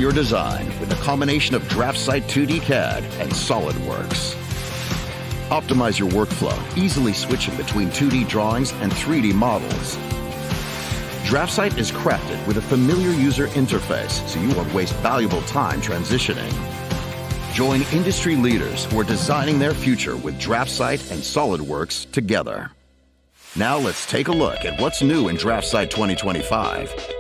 your design with a combination of DraftSight 2D CAD and SOLIDWORKS. Optimize your workflow, easily switching between 2D drawings and 3D models. DraftSight is crafted with a familiar user interface, so you won't waste valuable time transitioning. Join industry leaders who are designing their future with DraftSight and SOLIDWORKS together. Now let's take a look at what's new in DraftSight 2025.